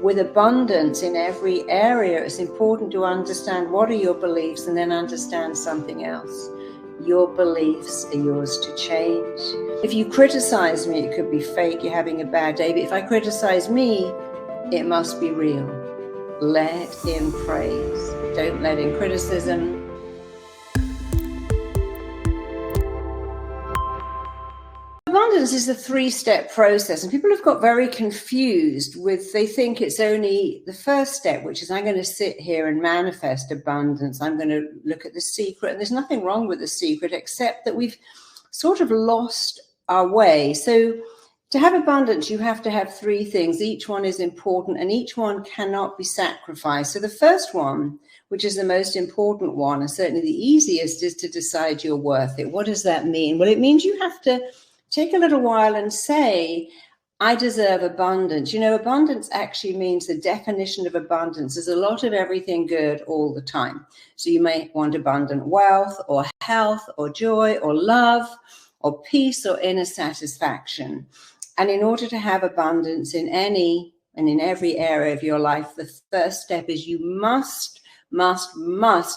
with abundance in every area, it's important to understand what are your beliefs and then understand something else. Your beliefs are yours to change. If you criticize me, it could be fake, you're having a bad day. But if I criticize me, it must be real. Let in praise. Don't let in criticism. Abundance is a 3-step process, and people have got very confused with, they think it's only the first step, which is I'm going to sit here and manifest abundance. I'm going to look at the secret, and there's nothing wrong with the secret except that we've sort of lost our way. So to have abundance, you have to have 3 things. Each one is important and each one cannot be sacrificed. So the first one, which is the most important one, and certainly the easiest, is to decide you're worth it. What does that mean? Well, it means you have to take a little while and say, I deserve abundance. You know, abundance actually means, the definition of abundance is a lot of everything good all the time. So you may want abundant wealth or health or joy or love or peace or inner satisfaction. And in order to have abundance in any and in every area of your life, the first step is you must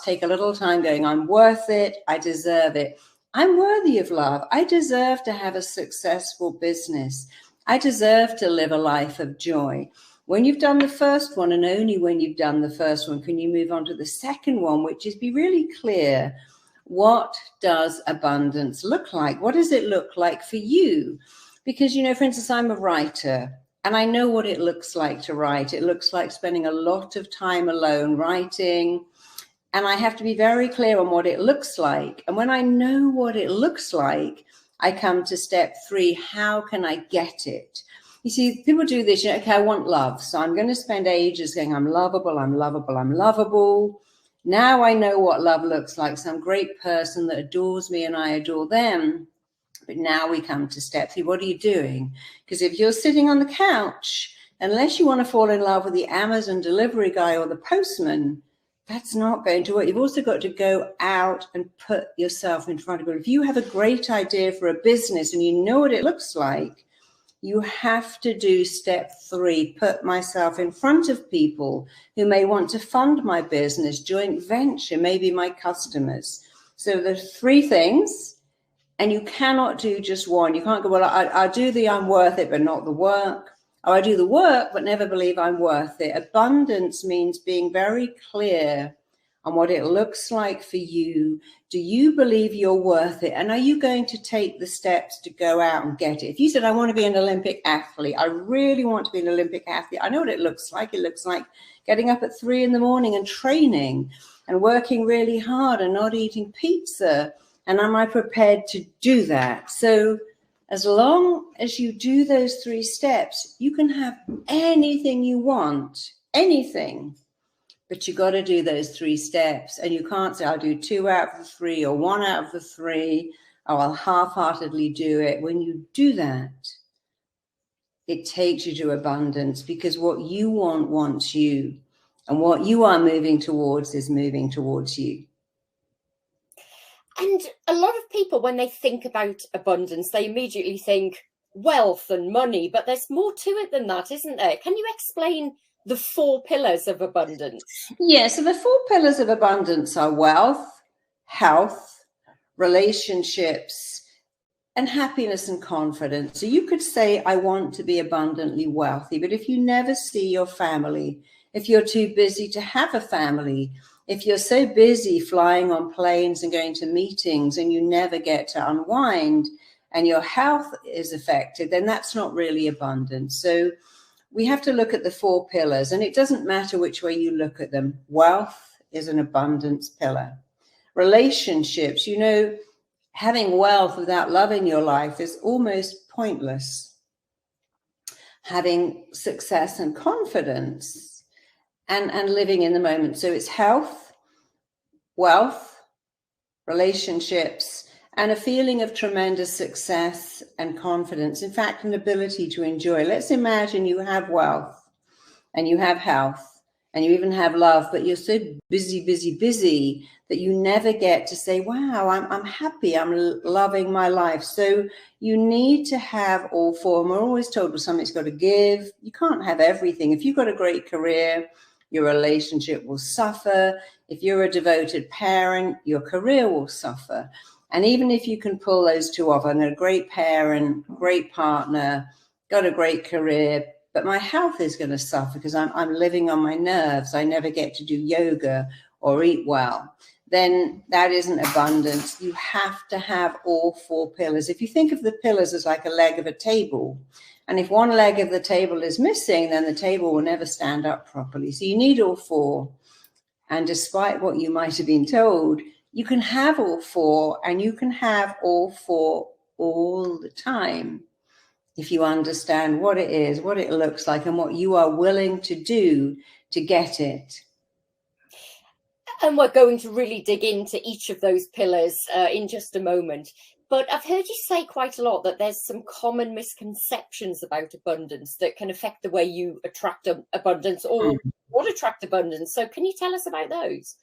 take a little time going, I'm worth it, I deserve it. I'm worthy of love. I deserve to have a successful business. I deserve to live a life of joy. When you've done the first one, and only when you've done the first one, can you move on to the second one, which is be really clear. What does abundance look like? What does it look like for you? Because, you know, for instance, I'm a writer and I know what it looks like to write. It looks like spending a lot of time alone writing. And I have to be very clear on what it looks like. And when I know what it looks like, I come to step 3. How can I get it? You see, people do this, you know, okay, I want love. So I'm going to spend ages going, I'm lovable, I'm lovable, I'm lovable. Now I know what love looks like. Some great person that adores me and I adore them. But now we come to step 3. What are you doing? Because if you're sitting on the couch, unless you want to fall in love with the Amazon delivery guy or the postman, that's not going to work. You've also got to go out and put yourself in front of people. If you have a great idea for a business and you know what it looks like, you have to do step 3, put myself in front of people who may want to fund my business, joint venture, maybe my customers. So there's 3 things, and you cannot do just one. You can't go, well, I do the I'm worth it, but not the work. Or I do the work, but never believe I'm worth it. Abundance means being very clear on what it looks like for you. Do you believe you're worth it? And are you going to take the steps to go out and get it? If you said, I want to be an Olympic athlete, I really want to be an Olympic athlete. I know what it looks like. It looks like getting up at 3 in the morning and training and working really hard and not eating pizza. And am I prepared to do that? So as long as you do those 3 steps, you can have anything you want, anything, but you got to do those 3 steps. And you can't say, I'll do 2 out of the 3 or 1 out of the 3, or I'll half-heartedly do it. When you do that, it takes you to abundance, because what you want wants you, and what you are moving towards is moving towards you. And a lot of people, when they think about abundance, they immediately think wealth and money, but there's more to it than that, isn't there? Can you explain the 4 pillars of abundance? Yeah, so the 4 pillars of abundance are wealth, health, relationships, and happiness and confidence. So you could say, I want to be abundantly wealthy, but if you never see your family, if you're too busy to have a family, if you're so busy flying on planes and going to meetings and you never get to unwind and your health is affected, then that's not really abundance. So we have to look at the 4 pillars, and it doesn't matter which way you look at them. Wealth is an abundance pillar. Relationships, you know, having wealth without love in your life is almost pointless. Having success and confidence and living in the moment. So it's health, wealth, relationships, and a feeling of tremendous success and confidence. In fact, an ability to enjoy. Let's imagine you have wealth and you have health and you even have love, but you're so busy that you never get to say, wow, I'm happy, I'm loving my life. So you need to have all four. And we're always told, well, something's got to give. You can't have everything. If you've got a great career, your relationship will suffer. If you're a devoted parent, your career will suffer. And even if you can pull those two off, I'm a great parent, great partner, got a great career, but my health is going to suffer because I'm living on my nerves. I never get to do yoga or eat well. Then that isn't abundance. You have to have all four pillars. If you think of the pillars as like a leg of a table, and if one leg of the table is missing, then the table will never stand up properly. So you need all four. And despite what you might have been told, you can have all four, and you can have all four all the time if you understand what it is, what it looks like, and what you are willing to do to get it. And we're going to really dig into each of those pillars in just a moment. But I've heard you say quite a lot that there's some common misconceptions about abundance that can affect the way you attract abundance or not attract abundance. So can you tell us about those?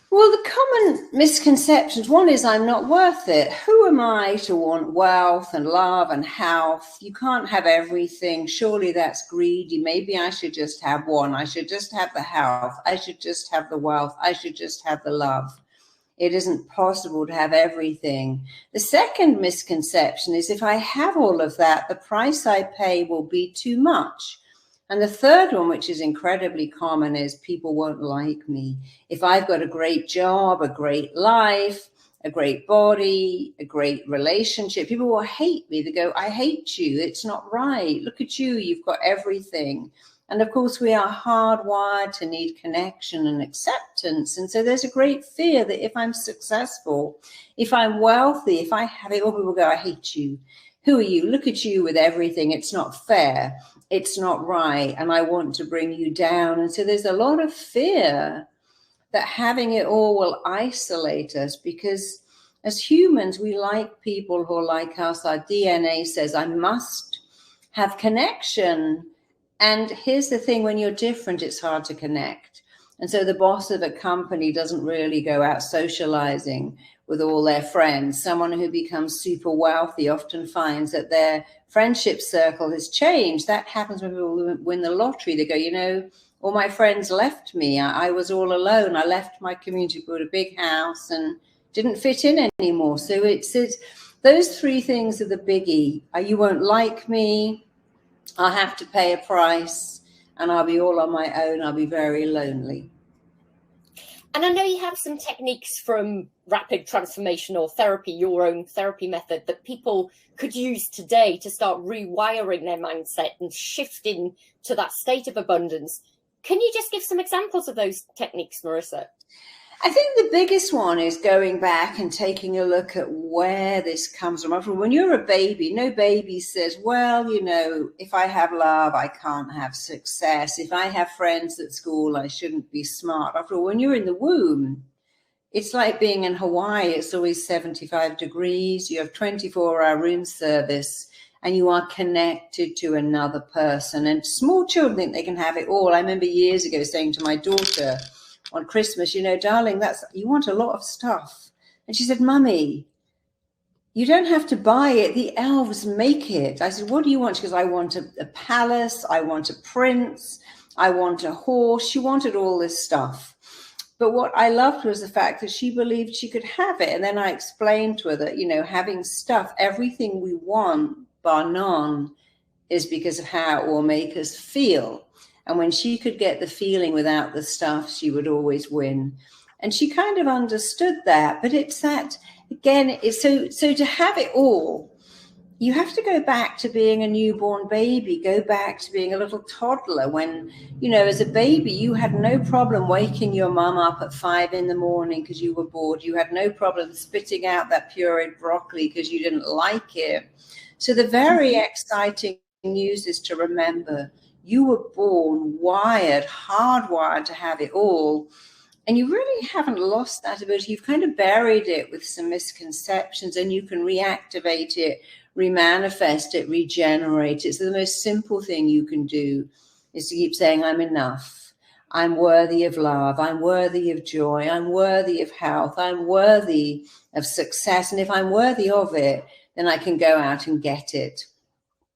Well, the common misconceptions, one is I'm not worth it. Who am I to want wealth and love and health? You can't have everything. Surely that's greedy. Maybe I should just have one. I should just have the health. I should just have the wealth. I should just have the love. It isn't possible to have everything. The second misconception is if I have all of that, the price I pay will be too much. And the third one, which is incredibly common, is people won't like me. If I've got a great job, a great life, a great body, a great relationship, people will hate me. They go, I hate you. It's not right. Look at you. You've got everything. And of course, we are hardwired to need connection and acceptance. And so there's a great fear that if I'm successful, if I'm wealthy, if I have it all, people go, I hate you. Who are you? Look at you with everything. It's not fair. It's not right. And I want to bring you down. And so there's a lot of fear that having it all will isolate us, because as humans, we like people who are like us. Our DNA says, I must have connection. And here's the thing, when you're different, it's hard to connect. And so the boss of a company doesn't really go out socializing with all their friends. Someone who becomes super wealthy often finds that their friendship circle has changed. That happens when people win the lottery. They go, you know, all my friends left me. I was all alone. I left my community, bought a big house and didn't fit in anymore. So it's those three things are the biggie. You won't like me. I'll have to pay a price, and I'll be all on my own. I'll be very lonely. And I know you have some techniques from rapid transformational therapy, your own therapy method, that people could use today to start rewiring their mindset and shifting to that state of abundance. Can you just give some examples of those techniques, Marisa? I think the biggest one is going back and taking a look at where this comes from. When you're a baby, no baby says, well, you know, if I have love, I can't have success. If I have friends at school, I shouldn't be smart. After all, when you're in the womb, it's like being in Hawaii. It's always 75 degrees. You have 24-hour room service, and you are connected to another person. And small children think they can have it all. I remember years ago saying to my daughter, on Christmas, you know, darling, you want a lot of stuff. And she said, Mummy, you don't have to buy it. The elves make it. I said, what do you want? She goes, I want a palace. I want a prince. I want a horse. She wanted all this stuff. But what I loved was the fact that she believed she could have it. And then I explained to her that, you know, having stuff, everything we want, bar none, is because of how it will make us feel. And when she could get the feeling without the stuff, she would always win. And she kind of understood that. But it's that, again, it's so to have it all, you have to go back to being a newborn baby, go back to being a little toddler when, you know, as a baby, you had no problem waking your mum up at 5 a.m. because you were bored. You had no problem spitting out that pureed broccoli because you didn't like it. So the very exciting news is to remember you were born wired, hardwired to have it all. And you really haven't lost that ability. You've kind of buried it with some misconceptions, and you can reactivate it, remanifest it, regenerate it. So the most simple thing you can do is to keep saying, I'm enough. I'm worthy of love. I'm worthy of joy. I'm worthy of health. I'm worthy of success. And if I'm worthy of it, then I can go out and get it.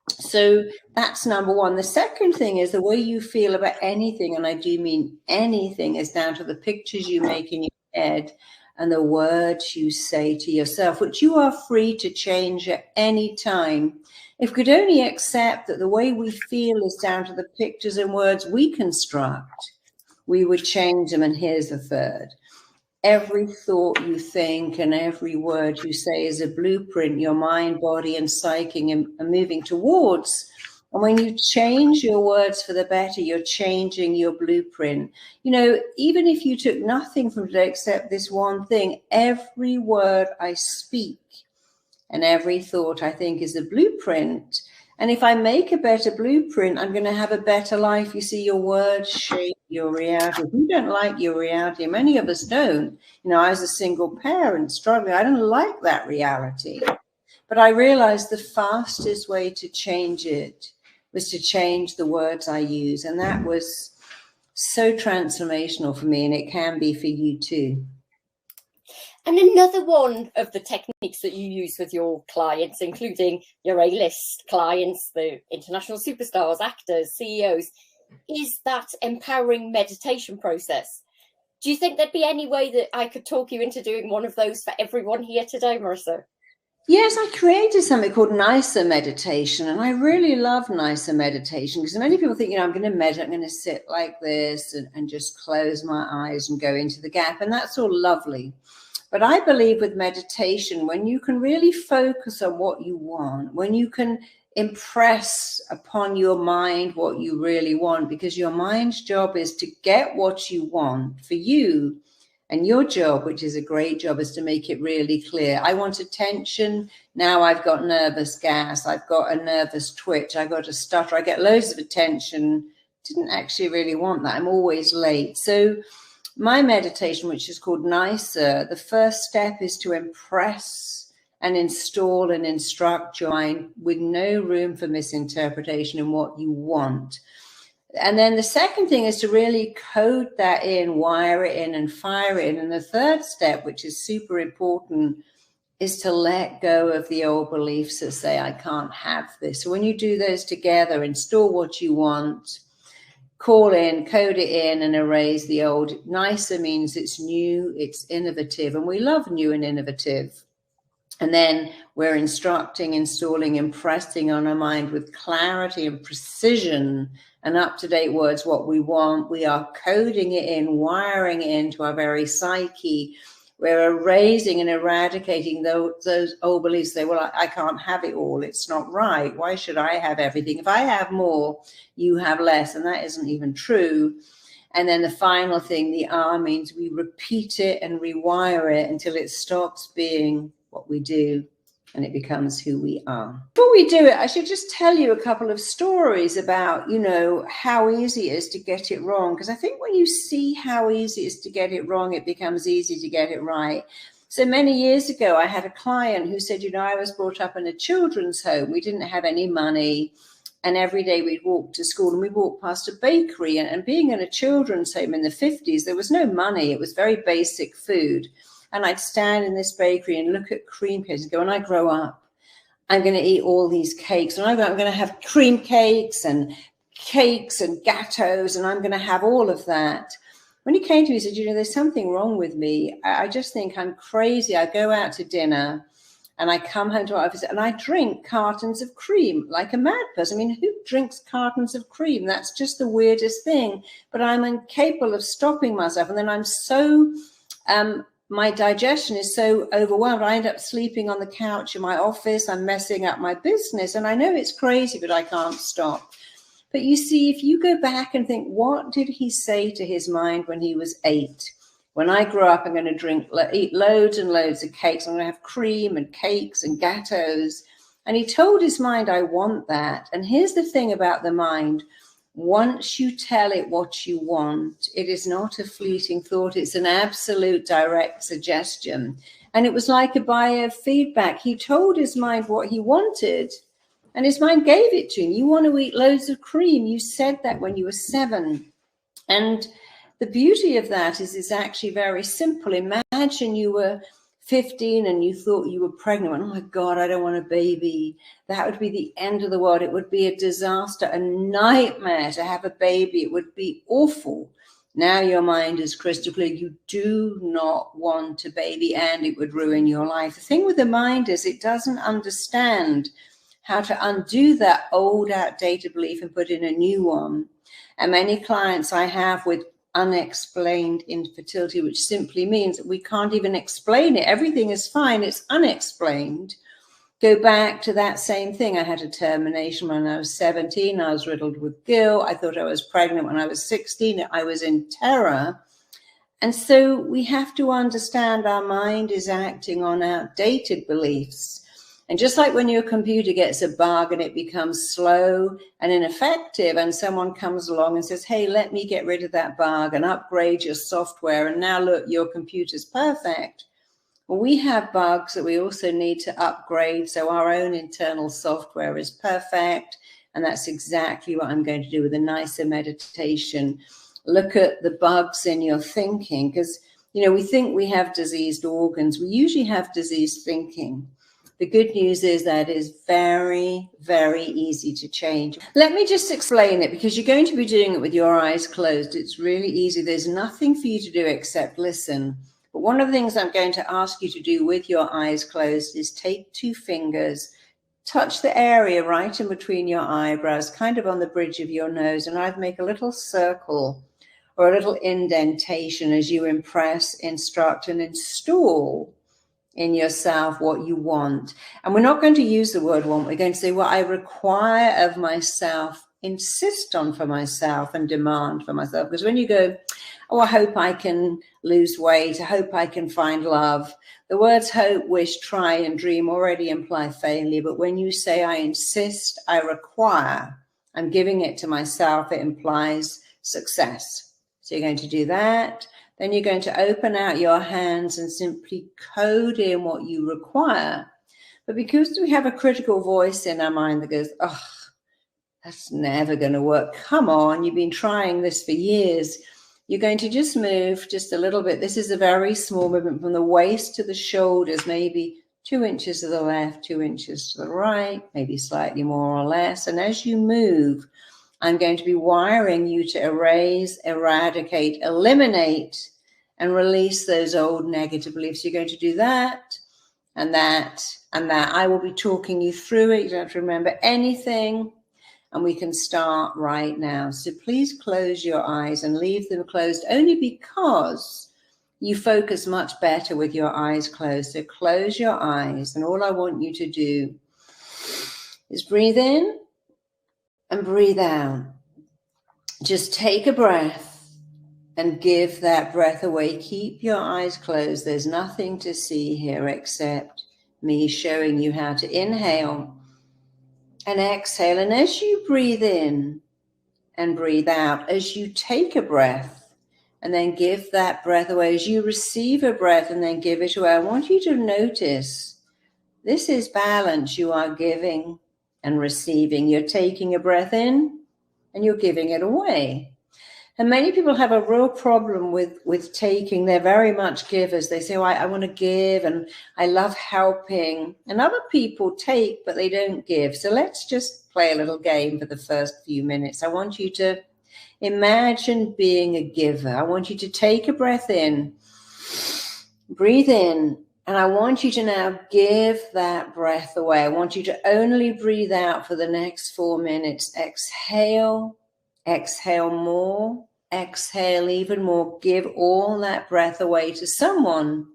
So that's number one. The second thing is the way you feel about anything, and I do mean anything, is down to the pictures you make in your head and the words you say to yourself, which you are free to change at any time. If we could only accept that the way we feel is down to the pictures and words we construct, we would change them. And here's the third. Every thought you think and every word you say is a blueprint your mind, body, and psyche are moving towards. And when you change your words for the better, you're changing your blueprint. You know, even if you took nothing from today except this one thing, every word I speak and every thought I think is a blueprint. And if I make a better blueprint, I'm going to have a better life. You see, your words shape your reality. If you don't like your reality, many of us don't. You know, I was a single parent struggling. I don't like that reality. But I realized the fastest way to change it was to change the words I use. And that was so transformational for me, and it can be for you too. And another one of the techniques that you use with your clients, including your A-list clients, the international superstars, actors, CEOs, is that empowering meditation process. Do you think there'd be any way that I could talk you into doing one of those for everyone here today, Marisa? Yes, I created something called nicer meditation, and I really love nicer meditation because many people think, you know, I'm going to meditate, I'm going to sit like this and just close my eyes and go into the gap, and that's all lovely. But I believe with meditation, when you can really focus on what you want, when you can impress upon your mind what you really want, because your mind's job is to get what you want for you. And your job, which is a great job, is to make it really clear. I want attention. Now I've got nervous gas. I've got a nervous twitch. I got a stutter. I get loads of attention. Didn't actually really want that. I'm always late. So my meditation, which is called Nicer, the first step is to impress and install and instruct your mind with no room for misinterpretation in what you want. And then the second thing is to really code that in, wire it in, and fire it in. And the third step, which is super important, is to let go of the old beliefs that say, I can't have this. So when you do those together, install what you want, call in, code it in, and erase the old. Nicer means it's new, it's innovative, and we love new and innovative. And then we're instructing, installing, impressing on our mind with clarity and precision and up-to-date words what we want. We are coding it in, wiring it into our very psyche. We're erasing and eradicating those old beliefs. Say, well, I can't have it all. It's not right. Why should I have everything? If I have more, you have less. And that isn't even true. And then the final thing, the R, means we repeat it and rewire it until it stops being what we do and it becomes who we are. Before we do it, I should just tell you a couple of stories about, you know, how easy it is to get it wrong. Because I think when you see how easy it is to get it wrong, it becomes easy to get it right. So many years ago, I had a client who said, you know, I was brought up in a children's home. We didn't have any money. And every day we'd walk to school and we walked past a bakery. And being in a children's home in the 50s, there was no money. It was very basic food. And I'd stand in this bakery and look at cream cakes and go, when I grow up, I'm going to eat all these cakes. And I'm going to have cream cakes and gateaus, and I'm going to have all of that. When he came to me, he said, you know, there's something wrong with me. I just think I'm crazy. I go out to dinner and I come home to our office and I drink cartons of cream like a mad person. I mean, who drinks cartons of cream? That's just the weirdest thing. But I'm incapable of stopping myself. And then I'm so... my digestion is so overwhelmed. I end up sleeping on the couch in my office. I'm messing up my business. And I know it's crazy, but I can't stop. But you see, if you go back and think, what did he say to his mind when he was 8? When I grow up, I'm going to eat loads and loads of cakes. I'm going to have cream and cakes and gateaus. And he told his mind, I want that. And here's the thing about the mind. Once you tell it what you want, it is not a fleeting thought. It's an absolute direct suggestion. And it was like a biofeedback. He told his mind what he wanted, and his mind gave it to him. You want to eat loads of cream. You said that when you were 7. And the beauty of that is it's actually very simple. Imagine you were 15 and you thought you were pregnant. Oh my God, I don't want a baby. That would be the end of the world. It would be a disaster, a nightmare to have a baby. It would be awful. Now your mind is crystal clear. You do not want a baby and it would ruin your life. The thing with the mind is it doesn't understand how to undo that old outdated belief and put in a new one. And many clients I have with unexplained infertility, which simply means that we can't even explain it. Everything is fine. It's unexplained. Go back to that same thing. I had a termination when I was 17. I was riddled with guilt. I thought I was pregnant when I was 16. I was in terror. And so we have to understand our mind is acting on outdated beliefs. And just like when your computer gets a bug and it becomes slow and ineffective, and someone comes along and says, hey, let me get rid of that bug and upgrade your software, and now look, your computer's perfect. Well, we have bugs that we also need to upgrade so our own internal software is perfect. And that's exactly what I'm going to do with a nicer meditation. Look at the bugs in your thinking, because, you know, we think we have diseased organs. We usually have diseased thinking. The good news is that it is very, very easy to change. Let me just explain it, because you're going to be doing it with your eyes closed. It's really easy. There's nothing for you to do except listen. But one of the things I'm going to ask you to do with your eyes closed is take 2 fingers, touch the area right in between your eyebrows, kind of on the bridge of your nose, and either make a little circle or a little indentation as you impress, instruct, and install in yourself what you want. And we're not going to use the word want. We're going to say what I require of myself, insist on for myself, and demand for myself. Because when you go, oh, I hope I can lose weight, I hope I can find love, the words hope, wish, try, and dream already imply failure. But when you say I insist, I require, I'm giving it to myself, it implies success. So you're going to do that. Then you're going to open out your hands and simply code in what you require. But because we have a critical voice in our mind that goes, oh, that's never going to work. Come on, you've been trying this for years. You're going to just move just a little bit. This is a very small movement from the waist to the shoulders, maybe 2 inches to the left, 2 inches to the right, maybe slightly more or less. And as you move, I'm going to be wiring you to erase, eradicate, eliminate, and release those old negative beliefs. You're going to do that and that and that. I will be talking you through it. You don't have to remember anything. And we can start right now. So please close your eyes and leave them closed only because you focus much better with your eyes closed. So close your eyes. And all I want you to do is breathe in and breathe out. Just take a breath and give that breath away. Keep your eyes closed. There's nothing to see here except me showing you how to inhale and exhale. And as you breathe in and breathe out, as you take a breath and then give that breath away, as you receive a breath and then give it away, I want you to notice this is balance. You are giving and receiving. You're taking a breath in and you're giving it away. And many people have a real problem with taking. They're very much givers. They say, oh, I want to give and I love helping. And other people take, but they don't give. So let's just play a little game for the first few minutes. I want you to imagine being a giver. I want you to take a breath in, breathe in, and I want you to now give that breath away. I want you to only breathe out for the next 4 minutes. Exhale, exhale more, exhale even more. Give all that breath away to someone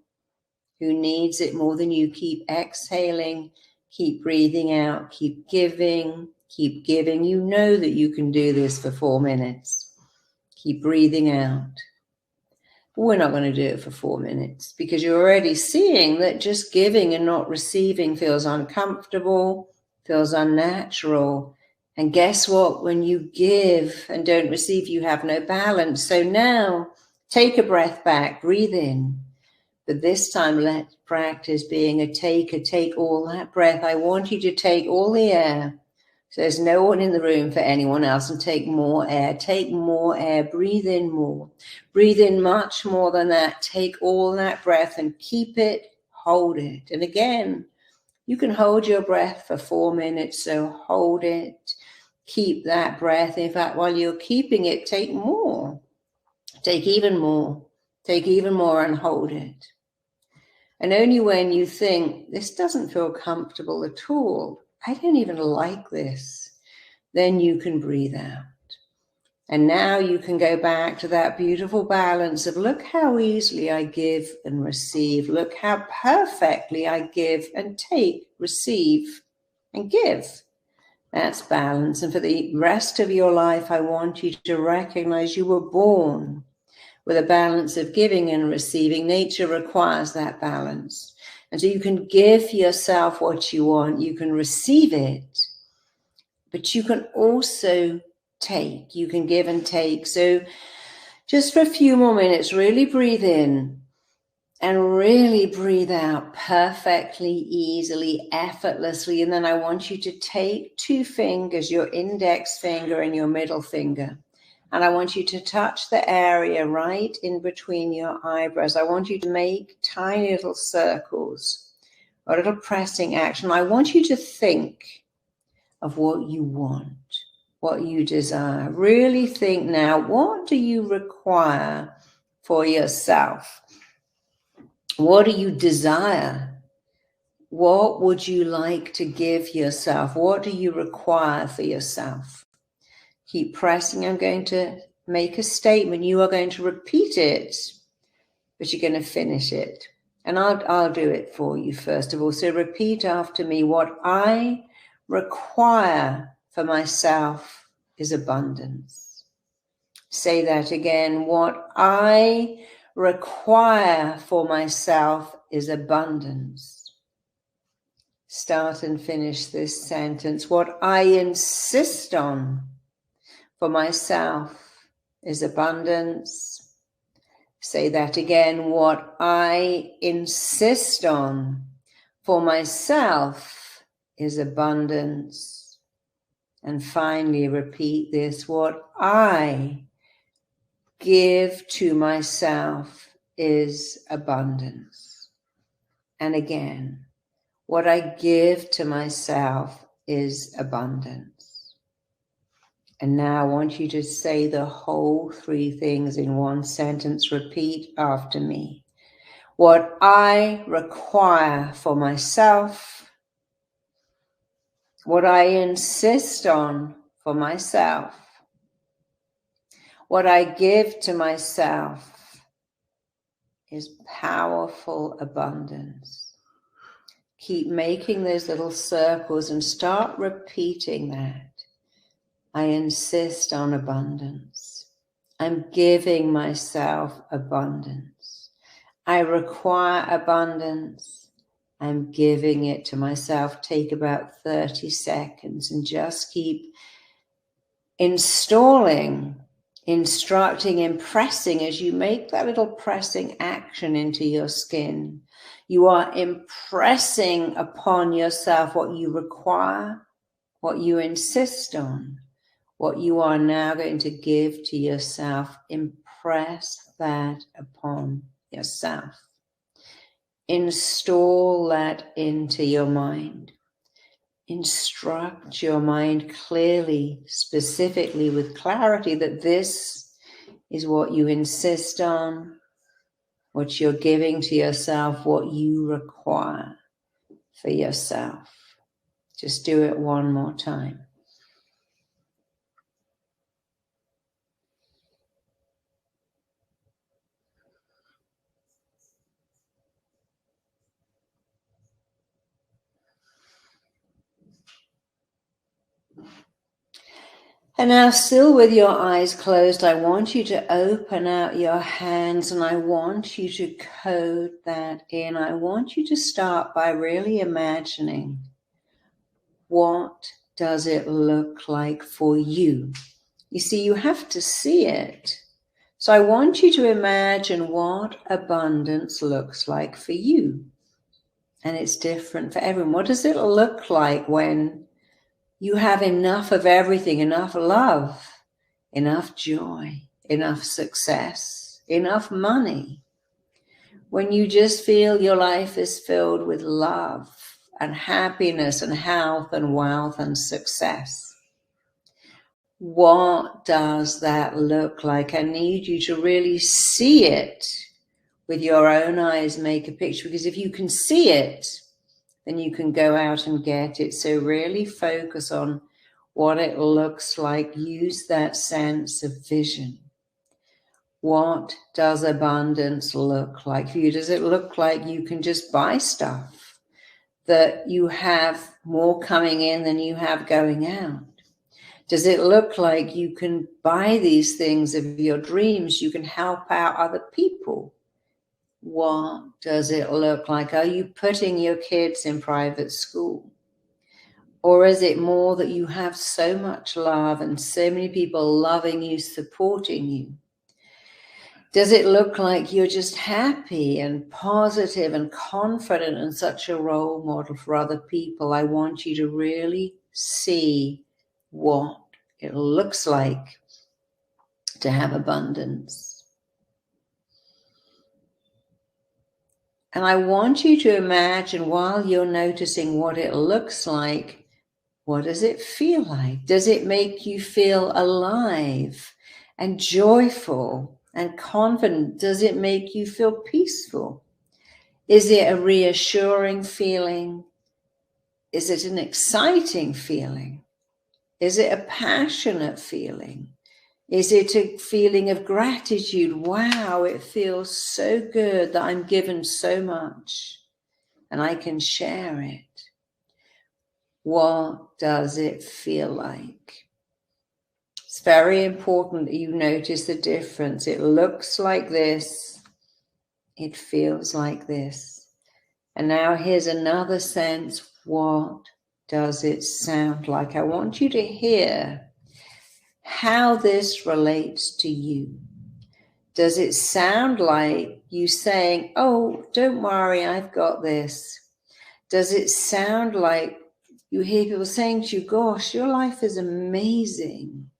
who needs it more than you. Keep exhaling, keep breathing out, keep giving, keep giving. You know that you can do this for 4 minutes. Keep breathing out. We're not going to do it for 4 minutes because you're already seeing that just giving and not receiving feels uncomfortable, feels unnatural. And guess what? When you give and don't receive, you have no balance. So now take a breath back, breathe in. But this time, let's practice being a taker. Take all that breath. I want you to take all the air. So there's no one in the room for anyone else, and take more air. Take more air. Breathe in more. Breathe in much more than that. Take all that breath and keep it, hold it. And again, you can hold your breath for 4 minutes, so hold it. Keep that breath. In fact, while you're keeping it, take more. Take even more. Take even more and hold it. And only when you think, this doesn't feel comfortable at all, I don't even like this, then you can breathe out. And now you can go back to that beautiful balance of, look how easily I give and receive. Look how perfectly I give and take, receive and give. That's balance. And for the rest of your life, I want you to recognize you were born with a balance of giving and receiving. Nature requires that balance. And so you can give yourself what you want, you can receive it, but you can also take. You can give and take. So just for a few more minutes, really breathe in and really breathe out perfectly, easily, effortlessly. And then I want you to take 2 fingers, your index finger and your middle finger, and I want you to touch the area right in between your eyebrows. I want you to make tiny little circles, a little pressing action. I want you to think of what you want, what you desire. Really think now, what do you require for yourself? What do you desire? What would you like to give yourself? What do you require for yourself? Keep pressing. I'm going to make a statement. You are going to repeat it, but you're going to finish it. And I'll do it for you first of all. So repeat after me. What I require for myself is abundance. Say that again. What I require for myself is abundance. Start and finish this sentence. What I insist on for myself is abundance. Say that again. What I insist on for myself is abundance. And finally, repeat this. What I give to myself is abundance. And again, what I give to myself is abundance. And now I want you to say the whole 3 things in one sentence. Repeat after me. What I require for myself, what I insist on for myself, what I give to myself is powerful abundance. Keep making those little circles and start repeating that. I insist on abundance. I'm giving myself abundance. I require abundance. I'm giving it to myself. Take about 30 seconds and just keep installing, instructing, impressing as you make that little pressing action into your skin. You are impressing upon yourself what you require, what you insist on, what you are now going to give to yourself. Impress that upon yourself. Install that into your mind. Instruct your mind clearly, specifically with clarity, that this is what you insist on, what you're giving to yourself, what you require for yourself. Just do it one more time. And now, still with your eyes closed, I want you to open out your hands and I want you to code that in. I want you to start by really imagining, what does it look like for you? You see, you have to see it. So I want you to imagine what abundance looks like for you. And it's different for everyone. What does it look like when you have enough of everything, enough love, enough joy, enough success, enough money. When you just feel your life is filled with love and happiness and health and wealth and success, what does that look like? I need you to really see it with your own eyes, make a picture, because if you can see it, then you can go out and get it. So really focus on what it looks like. Use that sense of vision. What does abundance look like for you? Does it look like you can just buy stuff, that you have more coming in than you have going out? Does it look like you can buy these things of your dreams? You can help out other people. What does it look like? Are you putting your kids in private school? Or is it more that you have so much love and so many people loving you, supporting you? Does it look like you're just happy and positive and confident and such a role model for other people? I want you to really see what it looks like to have abundance. And I want you to imagine, while you're noticing what it looks like, what does it feel like? Does it make you feel alive and joyful and confident? Does it make you feel peaceful? Is it a reassuring feeling? Is it an exciting feeling? Is it a passionate feeling? Is it a feeling of gratitude? Wow, it feels so good that I'm given so much and I can share it. What does it feel like? It's very important that you notice the difference. It looks like this. It feels like this. And now here's another sense. What does it sound like? I want you to hear how this relates to you. Does it sound like you saying, oh, don't worry, I've got this? Does it sound like you hear people saying to you, gosh, your life is amazing.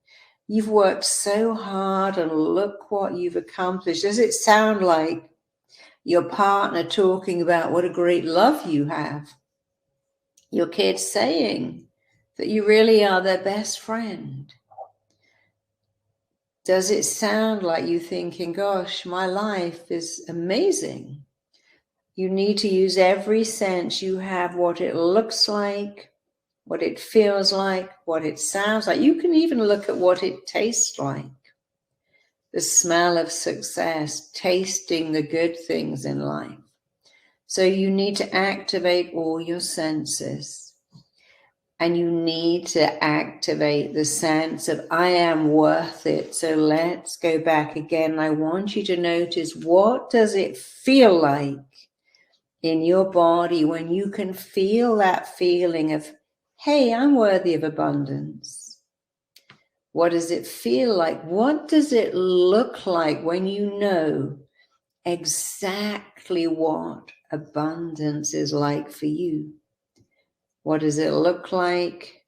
You've worked so hard and look what you've accomplished? Does it sound like your partner talking about what a great love you have? Your kids saying that you really are their best friend? Does it sound like you thinking, gosh, my life is amazing? You need to use every sense you have, what it looks like, what it feels like, what it sounds like. You can even look at what it tastes like. The smell of success, tasting the good things in life. So you need to activate all your senses. And you need to activate the sense of, I am worth it. So let's go back again. I want you to notice, what does it feel like in your body when you can feel that feeling of, hey, I'm worthy of abundance? What does it feel like? What does it look like when you know exactly what abundance is like for you? What does it look like?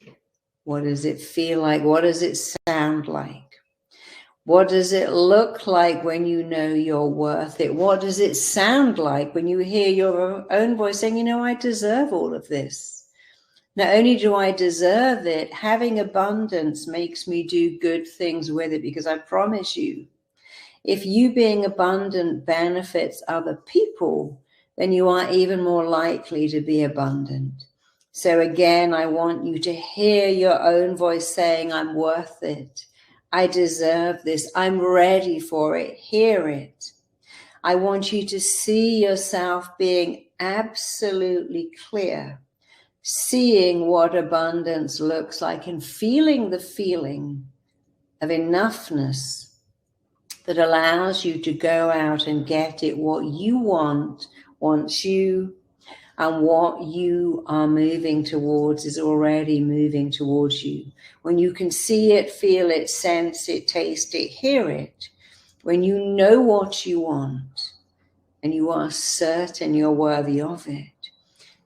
What does it feel like? What does it sound like? What does it look like when you know you're worth it? What does it sound like when you hear your own voice saying, you know, I deserve all of this? Not only do I deserve it, having abundance makes me do good things with it, because I promise you, if you being abundant benefits other people, then you are even more likely to be abundant. So again, I want you to hear your own voice saying, I'm worth it. I deserve this. I'm ready for it. Hear it. I want you to see yourself being absolutely clear, seeing what abundance looks like and feeling the feeling of enoughness that allows you to go out and get it. What you want wants you, and what you are moving towards is already moving towards you. When you can see it, feel it, sense it, taste it, hear it, when you know what you want and you are certain you're worthy of it,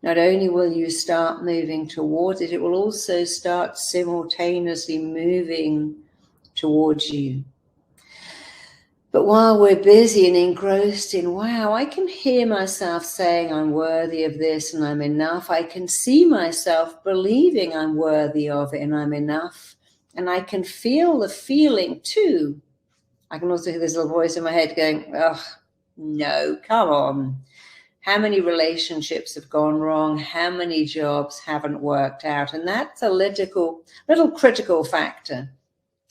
not only will you start moving towards it, it will also start simultaneously moving towards you. But while we're busy and engrossed in, wow, I can hear myself saying I'm worthy of this and I'm enough. I can see myself believing I'm worthy of it and I'm enough. And I can feel the feeling too. I can also hear this little voice in my head going, oh, no, come on. How many relationships have gone wrong? How many jobs haven't worked out? And that's a little critical factor.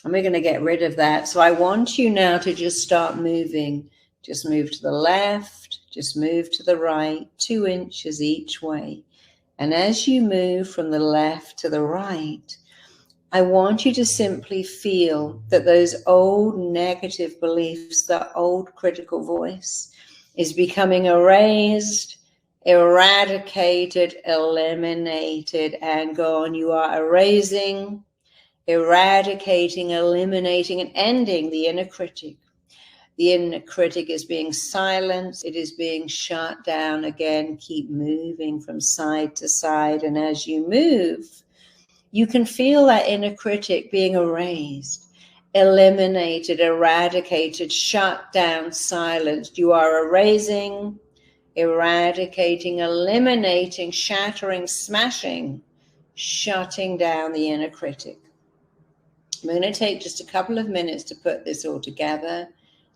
And we're going to get rid of that. So I want you now to just start moving. Just move to the left, just move to the right, 2 inches each way. And as you move from the left to the right, I want you to simply feel that those old negative beliefs, that old critical voice is becoming erased, eradicated, eliminated, and gone. You are erasing, eradicating, eliminating, and ending the inner critic. The inner critic is being silenced. It is being shut down. Again, keep moving from side to side. And as you move, you can feel that inner critic being erased, eliminated, eradicated, shut down, silenced. You are erasing, eradicating, eliminating, shattering, smashing, shutting down the inner critic. We're going to take just a couple of minutes to put this all together.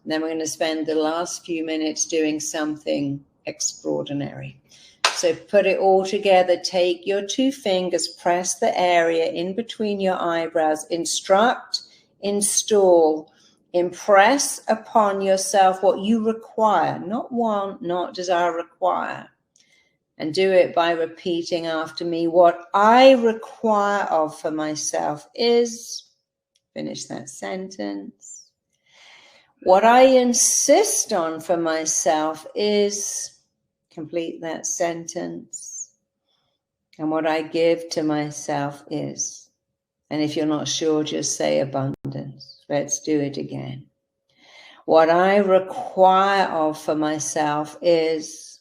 And then we're going to spend the last few minutes doing something extraordinary. So put it all together. Take your 2 fingers, press the area in between your eyebrows. Instruct, install, impress upon yourself what you require, not want, not desire, require. And do it by repeating after me. What I require of for myself is, finish that sentence. What I insist on for myself is, complete that sentence. And what I give to myself is. And if you're not sure, just say abundance. Let's do it again. What I require of for myself is,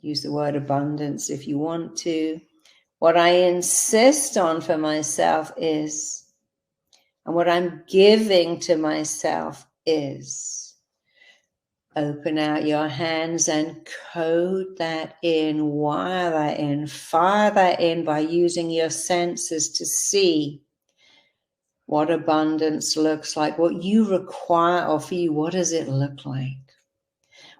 use the word abundance if you want to. What I insist on for myself is, and what I'm giving to myself is. Open out your hands and code that in, wire that in, fire that in by using your senses to see what abundance looks like, what you require of you, what does it look like?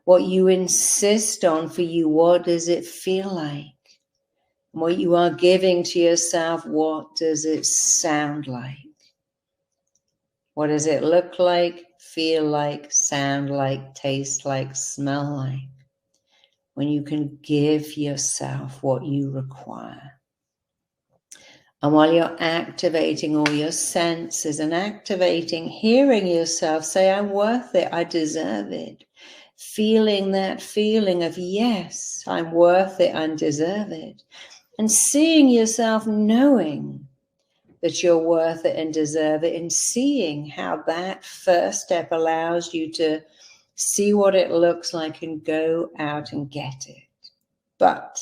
What you insist on for you, what does it feel like? What you are giving to yourself, what does it sound like? What does it look like, feel like, sound like, taste like, smell like? When you can give yourself what you require. And while you're activating all your senses and activating, hearing yourself say, I'm worth it, I deserve it. Feeling that feeling of, yes, I'm worth it, I deserve it. And seeing yourself knowing that you're worth it and deserve it, and seeing how that first step allows you to see what it looks like and go out and get it. But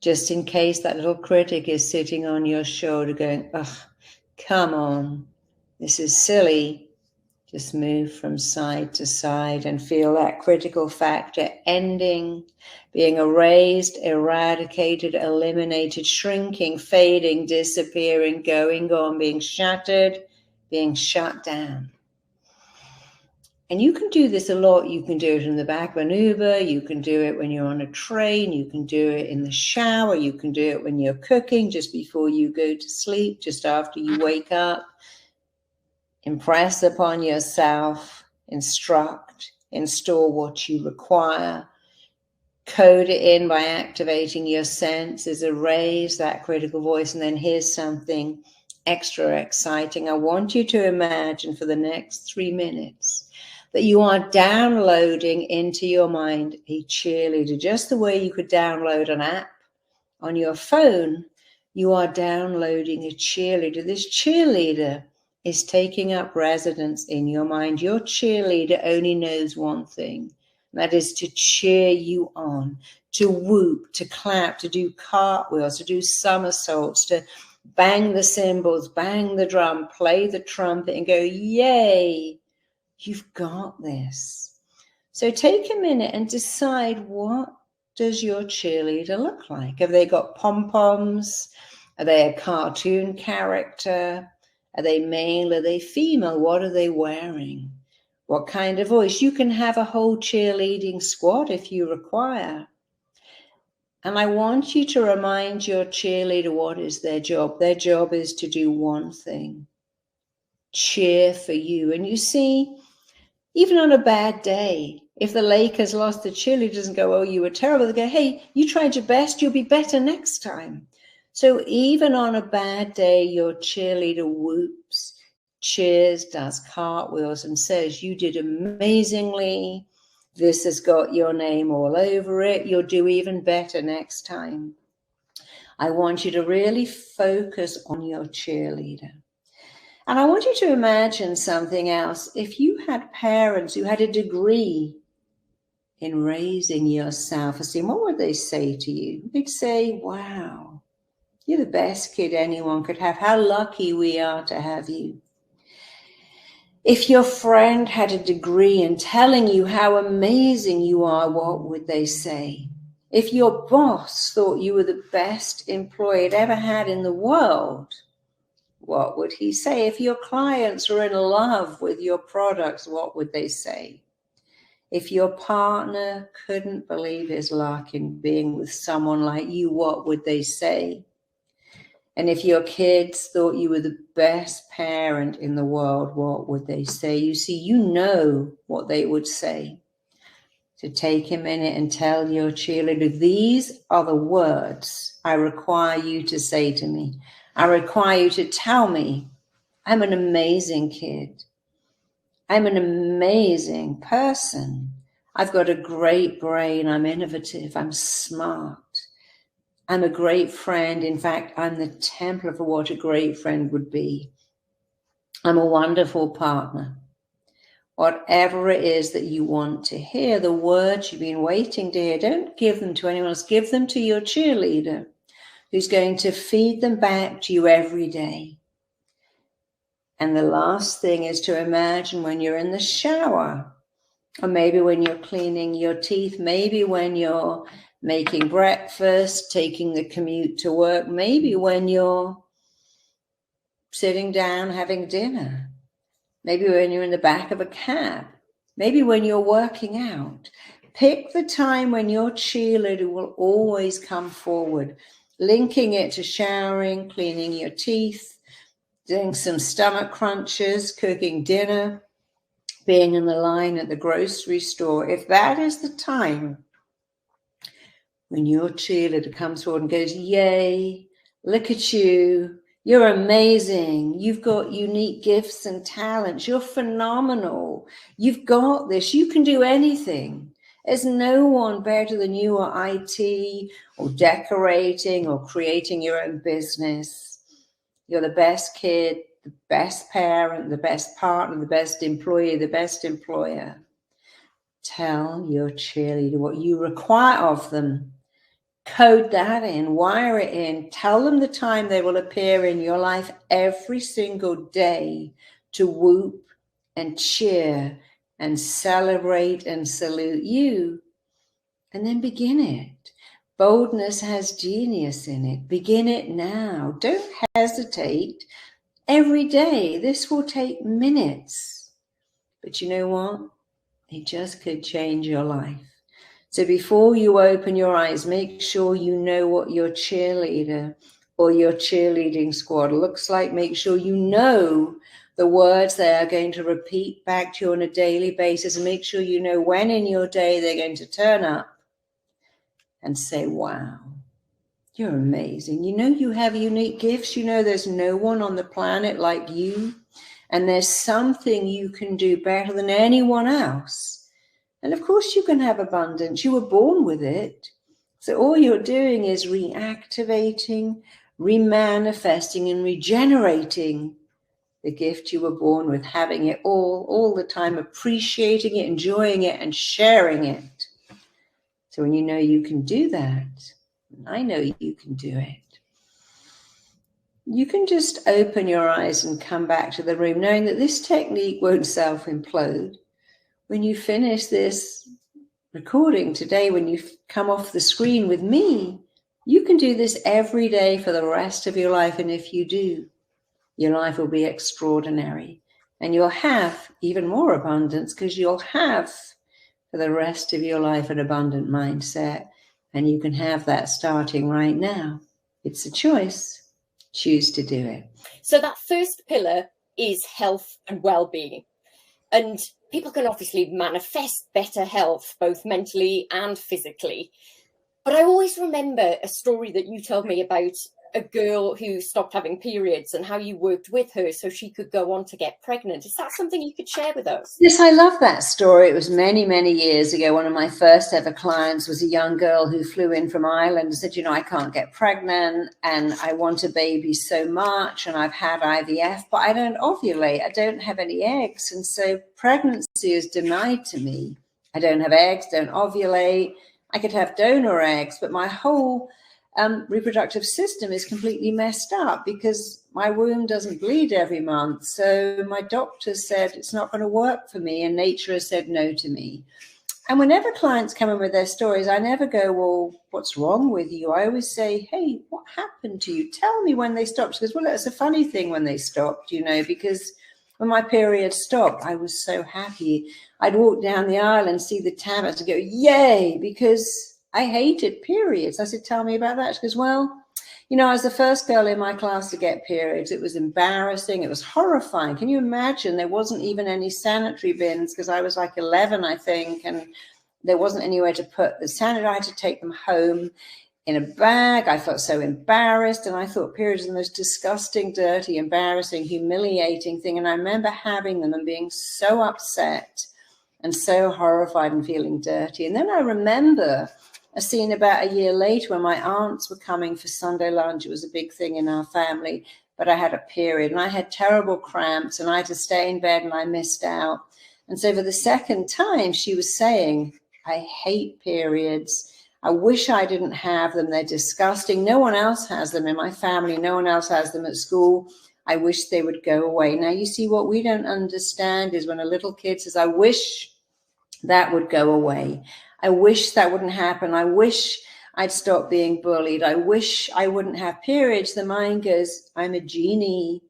just in case that little critic is sitting on your shoulder going, oh, come on, this is silly. Just move from side to side and feel that critical factor ending, being erased, eradicated, eliminated, shrinking, fading, disappearing, going on, being shattered, being shut down. And you can do this a lot. You can do it in the back of an Uber. You can do it when you're on a train. You can do it in the shower. You can do it when you're cooking, just before you go to sleep, just after you wake up. Impress upon yourself, instruct, install what you require, code it in by activating your senses, erase that critical voice, and then here's something extra exciting. I want you to imagine for the next 3 minutes that you are downloading into your mind a cheerleader, just the way you could download an app on your phone. You are downloading a cheerleader. This cheerleader is taking up residence in your mind. Your cheerleader only knows one thing, and that is to cheer you on, to whoop, to clap, to do cartwheels, to do somersaults, to bang the cymbals, bang the drum, play the trumpet and go, yay, you've got this. So take a minute and decide, what does your cheerleader look like? Have they got pom-poms? Are they a cartoon character? Are they male? Are they female? What are they wearing? What kind of voice? You can have a whole cheerleading squad if you require. And I want you to remind your cheerleader, what is their job? Their job is to do one thing: cheer for you. And you see, even on a bad day, if the Lakers lost, the cheerleader doesn't go, oh, you were terrible. They go, hey, you tried your best. You'll be better next time. So even on a bad day, your cheerleader whoops, cheers, does cartwheels, and says, you did amazingly. This has got your name all over it. You'll do even better next time. I want you to really focus on your cheerleader. And I want you to imagine something else. If you had parents who had a degree in raising your self-esteem, what would they say to you? They'd say, wow, you're the best kid anyone could have. How lucky we are to have you. If your friend had a degree in telling you how amazing you are, what would they say? If your boss thought you were the best employee it ever had in the world, what would he say? If your clients were in love with your products, what would they say? If your partner couldn't believe his luck in being with someone like you, what would they say? And if your kids thought you were the best parent in the world, what would they say? You see, you know what they would say. So take a minute and tell your cheerleader, these are the words I require you to say to me. I require you to tell me, I'm an amazing kid. I'm an amazing person. I've got a great brain. I'm innovative. I'm smart. I'm a great friend. In fact, I'm the template for what a great friend would be. I'm a wonderful partner. Whatever it is that you want to hear, the words you've been waiting to hear, don't give them to anyone else. Give them to your cheerleader, who's going to feed them back to you every day. And the last thing is to imagine when you're in the shower, or maybe when you're cleaning your teeth, maybe when you're making breakfast, taking the commute to work, maybe when you're sitting down having dinner, maybe when you're in the back of a cab, maybe when you're working out. Pick the time when your cheerleader will always come forward, linking it to showering, cleaning your teeth, doing some stomach crunches, cooking dinner, being in the line at the grocery store. If that is the time when your cheerleader comes forward and goes, yay, look at you, you're amazing, you've got unique gifts and talents, you're phenomenal, you've got this, you can do anything. There's no one better than you at IT or decorating or creating your own business. You're the best kid, the best parent, the best partner, the best employee, the best employer. Tell your cheerleader what you require of them. Code that in, wire it in, tell them the time they will appear in your life every single day to whoop and cheer and celebrate and salute you. And then begin it. Boldness has genius in it. Begin it now. Don't hesitate. Every day, this will take minutes. But you know what? It just could change your life. So before you open your eyes, make sure you know what your cheerleader or your cheerleading squad looks like. Make sure you know the words they are going to repeat back to you on a daily basis. And make sure you know when in your day they're going to turn up and say, wow, you're amazing. You know you have unique gifts. You know there's no one on the planet like you. And there's something you can do better than anyone else. And of course you can have abundance. You were born with it. So all you're doing is reactivating, remanifesting, and regenerating the gift you were born with, having it all the time, appreciating it, enjoying it, and sharing it. So when you know you can do that, I know you can do it, you can just open your eyes and come back to the room knowing that this technique won't self-implode. When you finish this recording today, when you come off the screen with me, you can do this every day for the rest of your life. And if you do, your life will be extraordinary. And you'll have even more abundance because you'll have for the rest of your life an abundant mindset. And you can have that starting right now. It's a choice. Choose to do it. So that first pillar is health and well-being. And people can obviously manifest better health, both mentally and physically. But I always remember a story that you told me about a girl who stopped having periods and how you worked with her so she could go on to get pregnant. Is that something you could share with us? Yes, I love that story. It was many, many years ago. One of my first ever clients was a young girl who flew in from Ireland and said, I can't get pregnant and I want a baby so much and I've had IVF, but I don't ovulate. I don't have any eggs. And so pregnancy is denied to me. I don't have eggs, don't ovulate. I could have donor eggs, but my whole reproductive system is completely messed up because my womb doesn't bleed every month. So my doctor said it's not going to work for me, and nature has said no to me. And whenever clients come in with their stories, I never go, well, what's wrong with you? I always say, hey, what happened to you? Tell me when they stopped. She goes, well, it's a funny thing when they stopped, because when my period stopped, I was so happy. I'd walk down the aisle and see the tablets and go, yay, because I hated periods. I said, tell me about that. She goes, well, I was the first girl in my class to get periods. It was embarrassing. It was horrifying. Can you imagine? There wasn't even any sanitary bins because I was like 11, I think, and there wasn't anywhere to put the sanitary. I had to take them home in a bag. I felt so embarrassed, and I thought periods were the most disgusting, dirty, embarrassing, humiliating thing. And I remember having them and being so upset and so horrified and feeling dirty. And then I remember a scene about a year later when my aunts were coming for Sunday lunch. It was a big thing in our family, but I had a period and I had terrible cramps and I had to stay in bed and I missed out. And so for the second time, she was saying, I hate periods. I wish I didn't have them. They're disgusting. No one else has them in my family. No one else has them at school. I wish they would go away. Now, you see, what we don't understand is when a little kid says, I wish that would go away. I wish that wouldn't happen. I wish I'd stop being bullied. I wish I wouldn't have periods. The mind goes, I'm a genie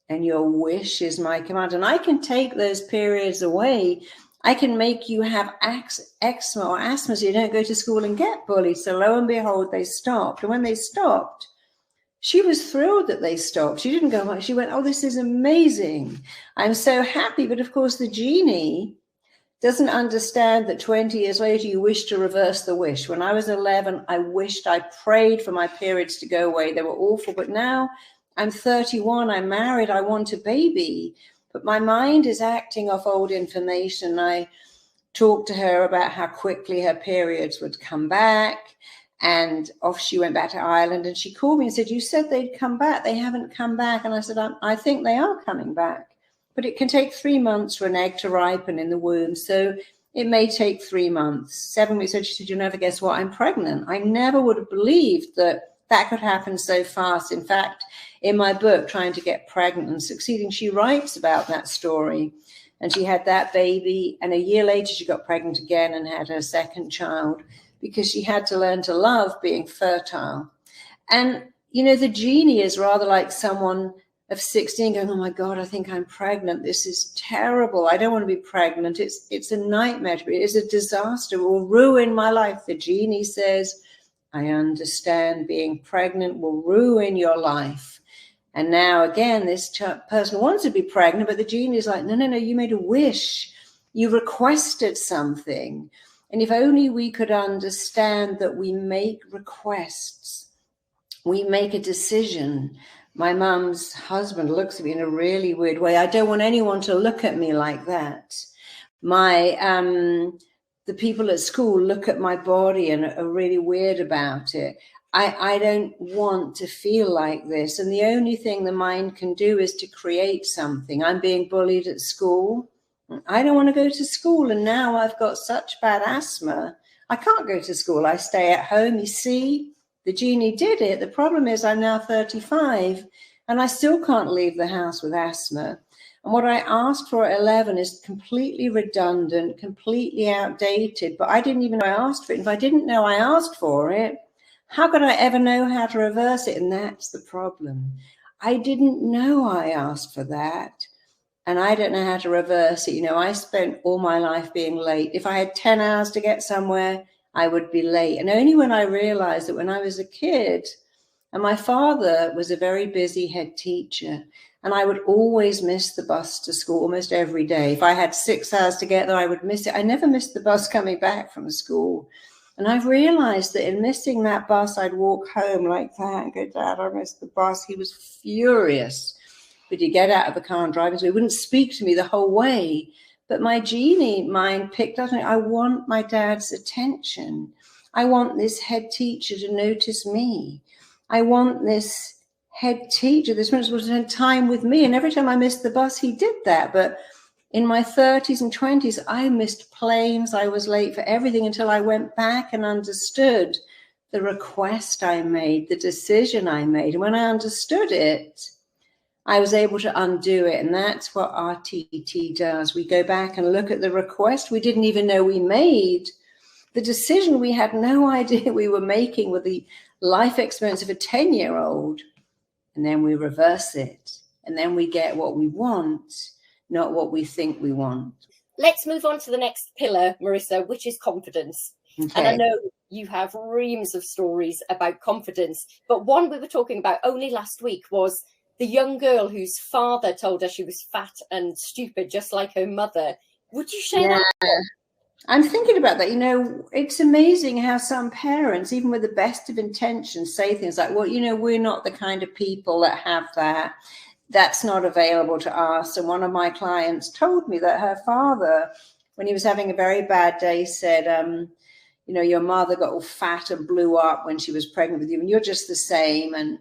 and your wish is my command. And I can take those periods away. I can make you have eczema or asthma so you don't go to school and get bullied. So lo and behold, they stopped. And when they stopped, she was thrilled that they stopped. She didn't go much. She went, oh, this is amazing. I'm so happy. But of course, the genie doesn't understand that 20 years later, you wish to reverse the wish. When I was 11, I prayed for my periods to go away. They were awful. But now I'm 31, I'm married, I want a baby. But my mind is acting off old information. I talked to her about how quickly her periods would come back. And off she went back to Ireland. And she called me and said, you said they'd come back. They haven't come back. And I said, I think they are coming back. But it can take 3 months for an egg to ripen in the womb. So it may take 3 months. 7 weeks later, she said, you never guess what? I'm pregnant. I never would have believed that could happen so fast. In fact, in my book, Trying to Get Pregnant and Succeeding, she writes about that story. And she had that baby. And a year later, she got pregnant again and had her second child because she had to learn to love being fertile. And, the genie is rather like someone of 16 going, oh my God, I think I'm pregnant. This is terrible. I don't want to be pregnant. It's a nightmare. It is a disaster. It will ruin my life. The genie says, I understand being pregnant will ruin your life. And now again, this person wants to be pregnant, but the genie is like, no, you made a wish. You requested something. And if only we could understand that we make requests, we make a decision. My mum's husband looks at me in a really weird way. I don't want anyone to look at me like that. The people at school look at my body and are really weird about it. I don't want to feel like this. And the only thing the mind can do is to create something. I'm being bullied at school. I don't want to go to school. And now I've got such bad asthma. I can't go to school. I stay at home. You see, the genie did it. The problem is I'm now 35 and I still can't leave the house with asthma. And what I asked for at 11 is completely redundant, completely outdated, but I didn't even know I asked for it. If I didn't know I asked for it, how could I ever know how to reverse it? And that's the problem. I didn't know I asked for that. And I don't know how to reverse it. You know, I spent all my life being late. If I had 10 hours to get somewhere, I would be late. And only when I realized that when I was a kid, and my father was a very busy head teacher, and I would always miss the bus to school almost every day. If I had 6 hours to get there, I would miss it. I never missed the bus coming back from school. And I've realized that in missing that bus, I'd walk home like that and go, Dad, I missed the bus. He was furious. But he'd get out of the car and drive, so he wouldn't speak to me the whole way. But my genie mind picked up on it. I want my dad's attention. I want this head teacher to notice me. I want this head teacher, this principal, to spend time with me. And every time I missed the bus, he did that. But in my 30s and 20s, I missed planes. I was late for everything until I went back and understood the request I made, the decision I made. And when I understood it, I was able to undo it. And that's what RTT does. We go back and look at the request we didn't even know we made, the decision we had no idea we were making with the life experience of a 10-year-old. And then we reverse it. And then we get what we want, not what we think we want. Let's move on to the next pillar, Marisa, which is confidence. Okay. And I know you have reams of stories about confidence, but one we were talking about only last week was the young girl whose father told her she was fat and stupid, just like her mother. Would you share that? I'm thinking about that. You know, it's amazing how some parents, even with the best of intentions, say things like, well, you know, we're not the kind of people that have that. That's not available to us. And one of my clients told me that her father, when he was having a very bad day, said, you know, your mother got all fat and blew up when she was pregnant with you, and you're just the same. And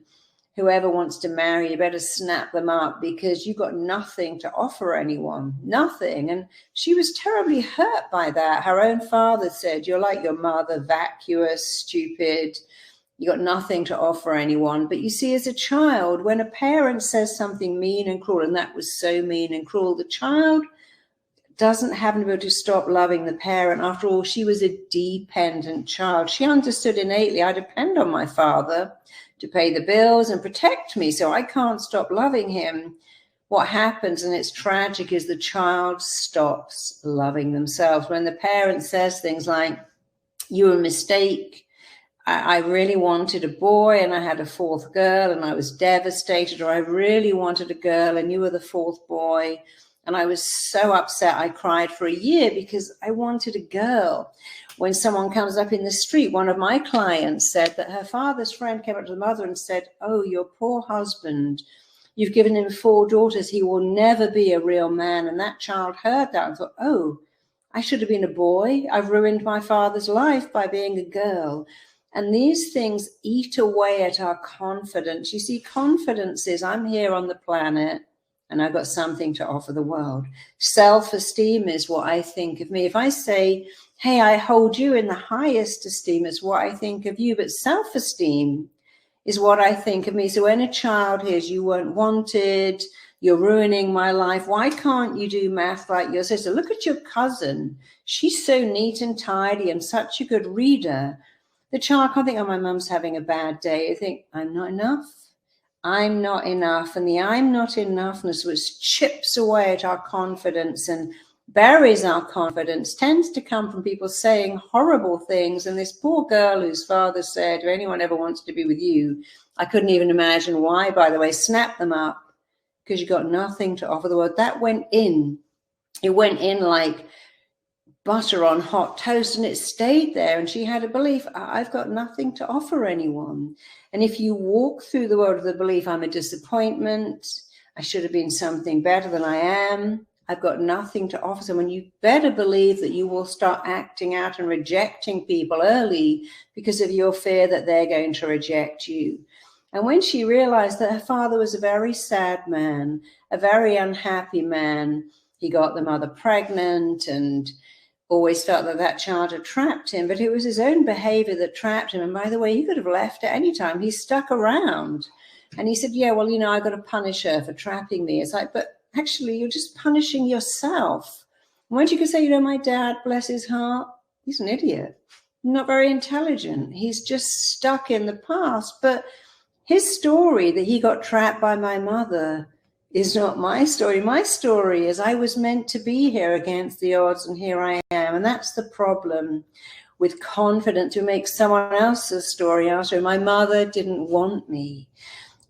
whoever wants to marry, you better snap them up because you've got nothing to offer anyone, nothing. And she was terribly hurt by that. Her own father said, you're like your mother, vacuous, stupid. You got nothing to offer anyone. But you see, as a child, when a parent says something mean and cruel, and that was so mean and cruel, the child doesn't have an ability to stop loving the parent. After all, she was a dependent child. She understood innately, I depend on my father to pay the bills and protect me, so I can't stop loving him. What happens, and it's tragic, is the child stops loving themselves. When the parent says things like, you're a mistake, I really wanted a boy and I had a fourth girl and I was devastated, or I really wanted a girl and you were the fourth boy and I was so upset I cried for a year because I wanted a girl. When someone comes up in the street, one of my clients said that her father's friend came up to the mother and said, oh, your poor husband, you've given him 4 daughters, he will never be a real man. And that child heard that and thought, oh, I should have been a boy. I've ruined my father's life by being a girl. And these things eat away at our confidence. You see, confidence is I'm here on the planet and I've got something to offer the world. Self-esteem is what I think of me. If I say, hey, I hold you in the highest esteem, is what I think of you. But self-esteem is what I think of me. So when a child hears you weren't wanted, you're ruining my life, why can't you do math like your sister? Look at your cousin. She's so neat and tidy and such a good reader. The child can't think, oh, my mum's having a bad day. I think, I'm not enough. I'm not enough. And the I'm not enoughness, which chips away at our confidence and buries our confidence, tends to come from people saying horrible things. And this poor girl whose father said, if anyone ever wants to be with you, I couldn't even imagine why, by the way, snap them up because you got nothing to offer the world. That went in. It went in like butter on hot toast, and it stayed there. And she had a belief, I've got nothing to offer anyone. And if you walk through the world with the belief, I'm a disappointment, I should have been something better than I am, I've got nothing to offer someone, you better believe that you will start acting out and rejecting people early because of your fear that they're going to reject you. And when she realized that her father was a very sad man, a very unhappy man, he got the mother pregnant and always felt that that child had trapped him, but it was his own behavior that trapped him. And by the way, he could have left at any time. He stuck around. And he said, yeah, well, I've got to punish her for trapping me. It's like, but actually, you're just punishing yourself. Once you could say, my dad, bless his heart, he's an idiot, not very intelligent. He's just stuck in the past. But his story that he got trapped by my mother is not my story. My story is I was meant to be here against the odds, and here I am. And that's the problem with confidence. We make someone else's story our story. My mother didn't want me.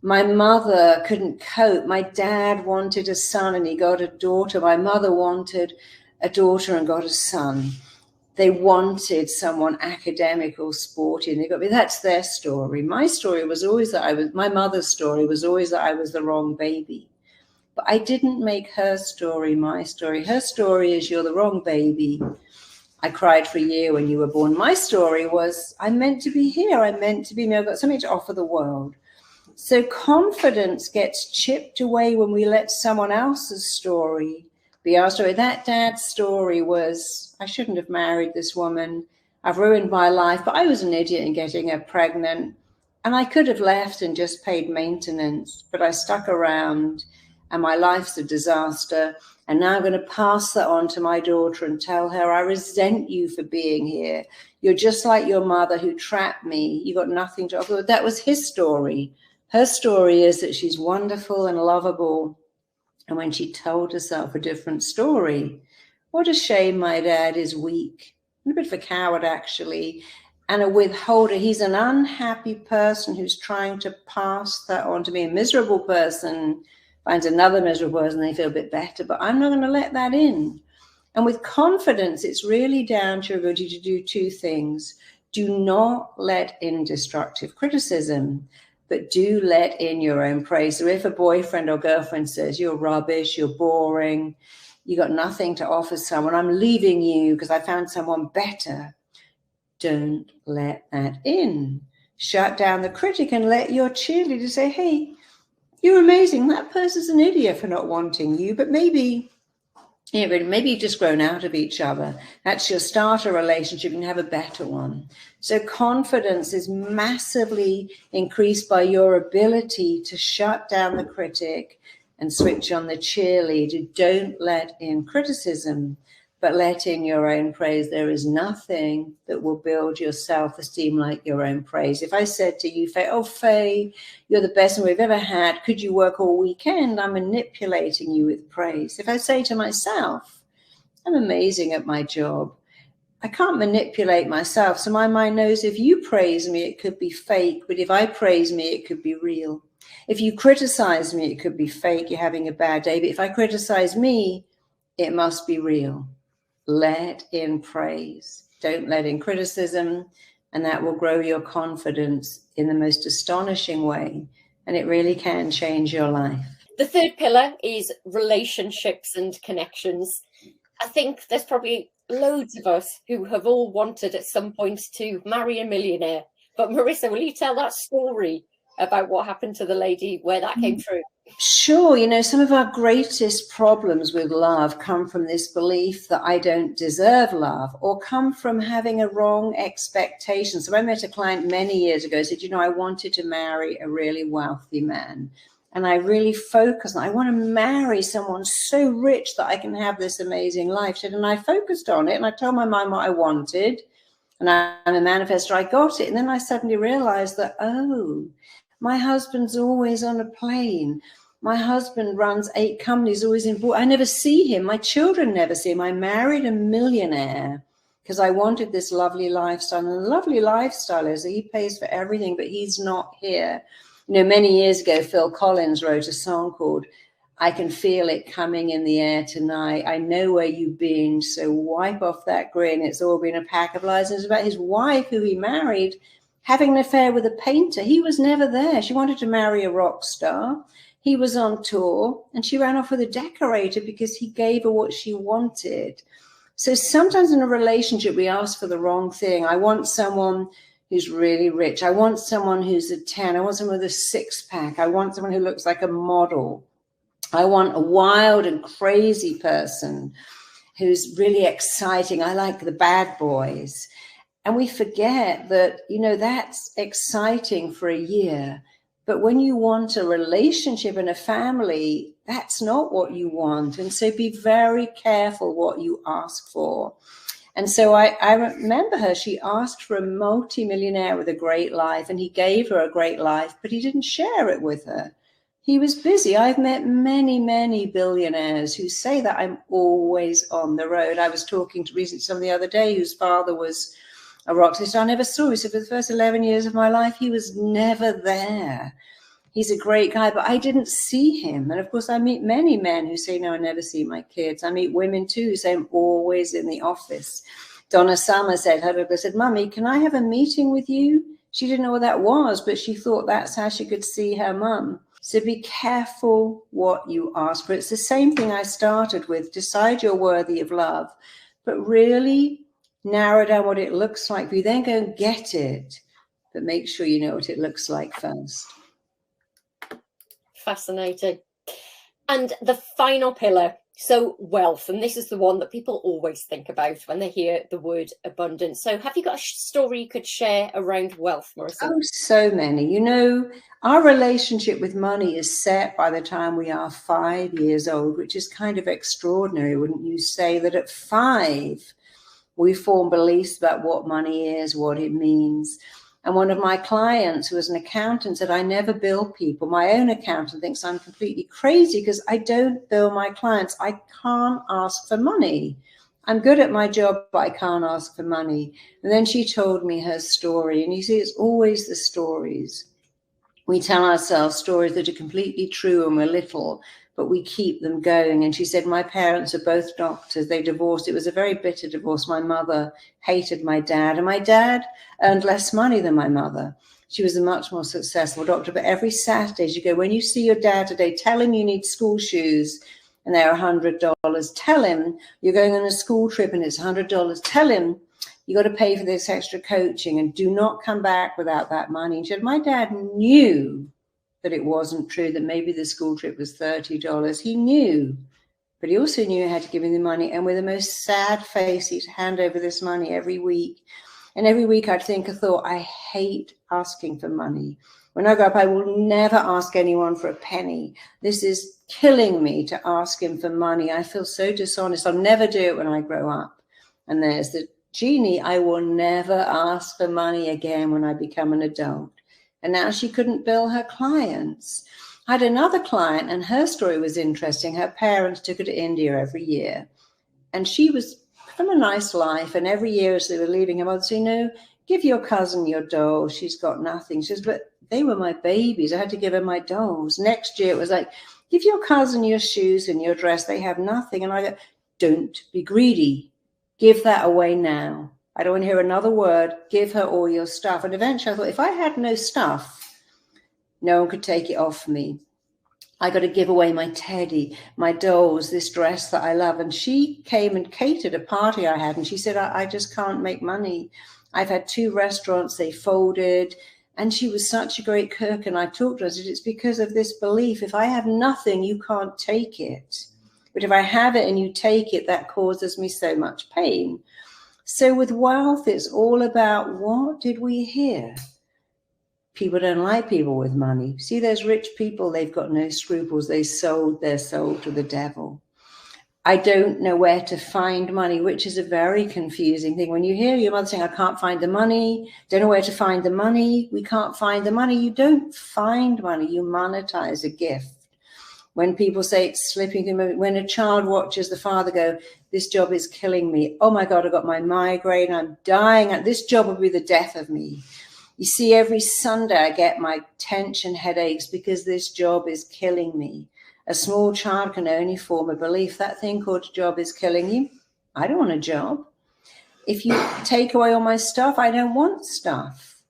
My mother couldn't cope. My dad wanted a son and he got a daughter. My mother wanted a daughter and got a son. They wanted someone academic or sporty, and they got me. That's their story. My story was always my mother's story was always that I was the wrong baby. But I didn't make her story my story. Her story is you're the wrong baby. I cried for a year when you were born. My story was I'm meant to be here. I'm meant to be me. I've got something to offer the world. So confidence gets chipped away when we let someone else's story be our story. That dad's story was, I shouldn't have married this woman. I've ruined my life, but I was an idiot in getting her pregnant. And I could have left and just paid maintenance, but I stuck around and my life's a disaster. And now I'm going to pass that on to my daughter and tell her, I resent you for being here. You're just like your mother who trapped me. You got nothing to offer. That was his story. Her story is that she's wonderful and lovable. And when she told herself a different story, what a shame my dad is weak. And a bit of a coward, actually, and a withholder. He's an unhappy person who's trying to pass that on to me. A miserable person finds another miserable person, they feel a bit better, but I'm not going to let that in. And with confidence, it's really down to your ability to do two things. Do not let in destructive criticism, but do let in your own praise. So if a boyfriend or girlfriend says, you're rubbish, you're boring, you got nothing to offer someone, I'm leaving you because I found someone better, don't let that in. Shut down the critic and let your cheerleader say, hey, you're amazing. That person's an idiot for not wanting you, but maybe you've just grown out of each other. That's your starter relationship. You can have a better one. So confidence is massively increased by your ability to shut down the critic and switch on the cheerleader. Don't let in criticism, but let in your own praise. There is nothing that will build your self-esteem like your own praise. If I said to you, Faye, oh, Faye, you're the best one we've ever had. Could you work all weekend? I'm manipulating you with praise. If I say to myself, I'm amazing at my job, I can't manipulate myself. So my mind knows if you praise me, it could be fake. But if I praise me, it could be real. If you criticize me, it could be fake. You're having a bad day. But if I criticize me, it must be real. Let in praise. Don't let in criticism. And that will grow your confidence in the most astonishing way. And it really can change your life. The third pillar is relationships and connections. I think there's probably loads of us who have all wanted at some point to marry a millionaire. But Marisa, will you tell that story about what happened to the lady, where that came through? Sure. Some of our greatest problems with love come from this belief that I don't deserve love, or come from having a wrong expectation. So I met a client many years ago who said, I wanted to marry a really wealthy man. And I really focused on, I want to marry someone so rich that I can have this amazing life. And I focused on it, and I told my mind what I wanted. And I'm a manifestor. I got it. And then I suddenly realized that, my husband's always on a plane. My husband runs 8 companies, always in board. I never see him. My children never see him. I married a millionaire because I wanted this lovely lifestyle. And the lovely lifestyle is that he pays for everything, but he's not here. Many years ago, Phil Collins wrote a song called I Can Feel It Coming in the Air Tonight. I know where you've been, so wipe off that grin. It's all been a pack of lies. And it's about his wife, who he married, having an affair with a painter. He was never there. She wanted to marry a rock star. He was on tour, and she ran off with a decorator because he gave her what she wanted. So sometimes in a relationship, we ask for the wrong thing. I want someone who's really rich. I want someone who's a 10. I want someone with a 6-pack. I want someone who looks like a model. I want a wild and crazy person who's really exciting. I like the bad boys. And we forget that, that's exciting for a year. But when you want a relationship and a family, that's not what you want. And so be very careful what you ask for. And so I remember her, she asked for a multimillionaire with a great life, and he gave her a great life, but he didn't share it with her. He was busy. I've met many, many billionaires who say that I'm always on the road. I was talking to recently someone the other day whose father was a rock star. I never saw him. So for the first 11 years of my life, he was never there. He's a great guy, but I didn't see him. And of course, I meet many men who say, no, I never see my kids. I meet women too who say, I'm always in the office. Donna Summer said, Mummy, can I have a meeting with you? She didn't know what that was, but she thought that's how she could see her mum. So be careful what you ask for. It's the same thing I started with. Decide you're worthy of love, but really narrow down what it looks like. You then go and get it, but make sure you know what it looks like first. Fascinating. And the final pillar, so wealth, and this is the one that people always think about when they hear the word abundance. So have you got a story you could share around wealth, Marisa? Oh, so many. Our relationship with money is set by the time we are 5 years old, which is kind of extraordinary, wouldn't you say, that at 5 we form beliefs about what money is, what it means. And one of my clients, who was an accountant, said, I never bill people. My own accountant thinks I'm completely crazy because I don't bill my clients. I can't ask for money. I'm good at my job, but I can't ask for money. And then she told me her story. And you see, it's always the stories. We tell ourselves stories that are completely true when we're little, but we keep them going. And she said, my parents are both doctors. They divorced. It was a very bitter divorce. My mother hated my dad, and my dad earned less money than my mother. She was a much more successful doctor. But every Saturday, you go, when you see your dad today, tell him you need school shoes and they're $100. Tell him you're going on a school trip and it's $100. Tell him you got to pay for this extra coaching and do not come back without that money. And she said, my dad knew that it wasn't true, that maybe the school trip was $30. He knew, but he also knew he had to give him the money. And with the most sad face, he'd hand over this money every week. And every week I'd think a thought, I hate asking for money. When I grow up, I will never ask anyone for a penny. This is killing me to ask him for money. I feel so dishonest. I'll never do it when I grow up. And there's the Jeannie, I will never ask for money again when I become an adult. And now she couldn't bill her clients. I had another client, and her story was interesting. Her parents took her to India every year. And she was from a nice life. And every year as they were leaving her mother said, give your cousin your doll. She's got nothing. She says, but they were my babies. I had to give her my dolls. Next year it was like, give your cousin your shoes and your dress. They have nothing. And I go, don't be greedy. Give that away now. I don't want to hear another word. Give her all your stuff. And eventually I thought, if I had no stuff, no one could take it off me. I got to give away my teddy, my dolls, this dress that I love. And she came and catered a party I had. And she said, I just can't make money. I've had 2 restaurants, they folded. And she was such a great cook. And I talked to her, I said, it's because of this belief. If I have nothing, you can't take it. But if I have it and you take it, that causes me so much pain. So with wealth, it's all about, what did we hear? People don't like people with money. See, those rich people, they've got no scruples. They sold their soul to the devil. I don't know where to find money, which is a very confusing thing. When you hear your mother saying, I can't find the money, don't know where to find the money, we can't find the money. You don't find money, you monetize a gift. When people say it's slipping through, when a child watches the father go, this job is killing me. Oh my God, I got my migraine. I'm dying. This job will be the death of me. You see, every Sunday I get my tension headaches because this job is killing me. A small child can only form a belief. That thing called job is killing you. I don't want a job. If you take away all my stuff, I don't want stuff.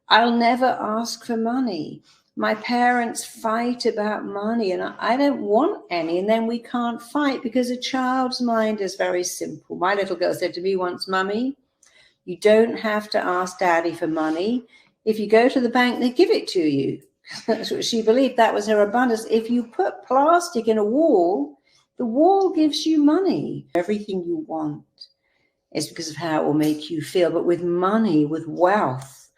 I'll never ask for money. My parents fight about money and I don't want any. And then we can't fight because a child's mind is very simple. My little girl said to me once, Mummy, you don't have to ask Daddy for money. If you go to the bank, they give it to you. That's what she believed. That was her abundance. If you put plastic in a wall, The wall gives you money. Everything you want is because of how it will make you feel. But with money, with wealth,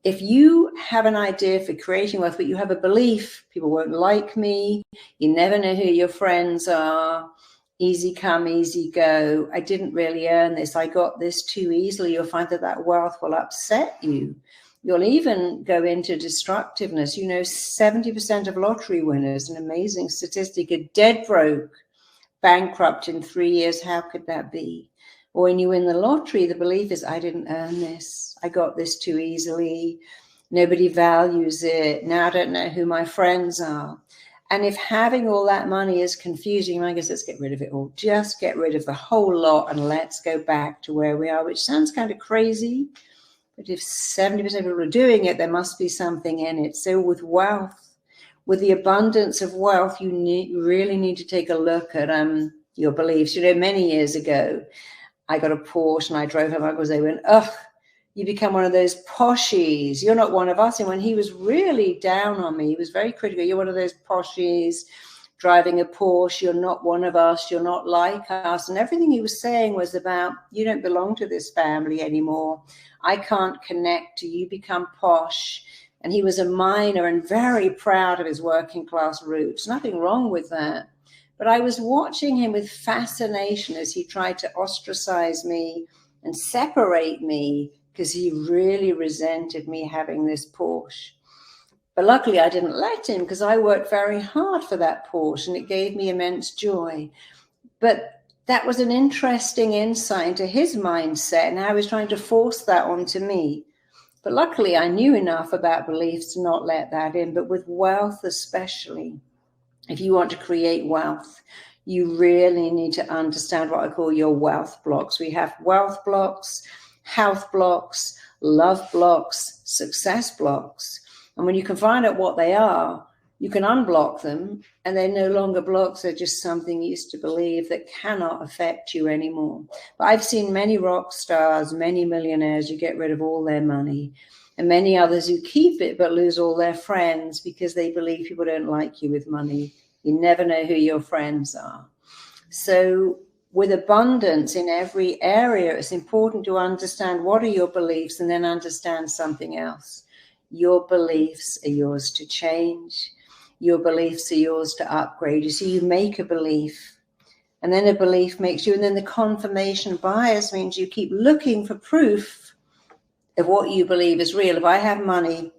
if you have an idea for creating wealth, but you have a belief, people won't like me, you never know who your friends are, easy come, easy go, I didn't really earn this, I got this too easily, you'll find that that wealth will upset you. You'll even go into destructiveness. 70% of lottery winners, an amazing statistic, are dead broke, bankrupt in 3 years. How could that be? Or when you win the lottery, the belief is, I didn't earn this. I got this too easily. Nobody values it. Now I don't know who my friends are. And if having all that money is confusing, I guess let's get rid of it all. Just get rid of the whole lot and let's go back to where we are, which sounds kind of crazy. But if 70% of people are doing it, there must be something in it. So with wealth, with the abundance of wealth, you really need to take a look at your beliefs. Many years ago, I got a Porsche and I drove home because they went, ugh, you become one of those poshies. You're not one of us. And when he was really down on me, he was very critical. You're one of those poshies driving a Porsche. You're not one of us. You're not like us. And everything he was saying was about, you don't belong to this family anymore. I can't connect to you. Become posh. And he was a miner and very proud of his working class roots. Nothing wrong with that. But I was watching him with fascination as he tried to ostracize me and separate me because he really resented me having this Porsche. But luckily I didn't let him because I worked very hard for that Porsche and it gave me immense joy. But that was an interesting insight into his mindset and how he was trying to force that onto me. But luckily I knew enough about beliefs to not let that in. But with wealth especially, if you want to create wealth, you really need to understand what I call your wealth blocks. We have wealth blocks, health blocks, love blocks, success blocks. And when you can find out what they are, you can unblock them and they're no longer blocks. They're just something you used to believe that cannot affect you anymore. But I've seen many rock stars, many millionaires, you get rid of all their money, and many others who keep it but lose all their friends because they believe people don't like you with money. You never know who your friends are. So with abundance in every area, it's important to understand what are your beliefs and then understand something else. Your beliefs are yours to change. Your beliefs are yours to upgrade. You see, you make a belief and then a belief makes you, and then the confirmation bias means you keep looking for proof of what you believe is real. If I have money,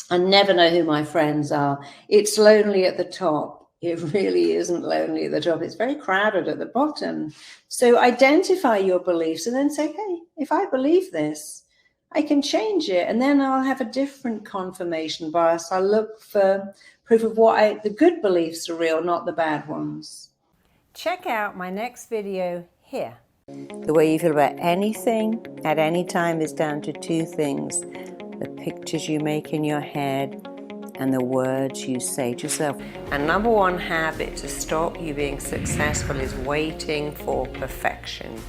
I never know who my friends are. It's lonely at the top. It really isn't lonely at the top. It's very crowded at the bottom. So identify your beliefs and then say, hey, if I believe this, I can change it. And then I'll have a different confirmation bias. I'll look for proof of the good beliefs are real, not the bad ones. Check out my next video here. The way you feel about anything at any time is down to two things: the pictures you make in your head and the words you say to yourself. And number one habit to stop you being successful is waiting for perfection.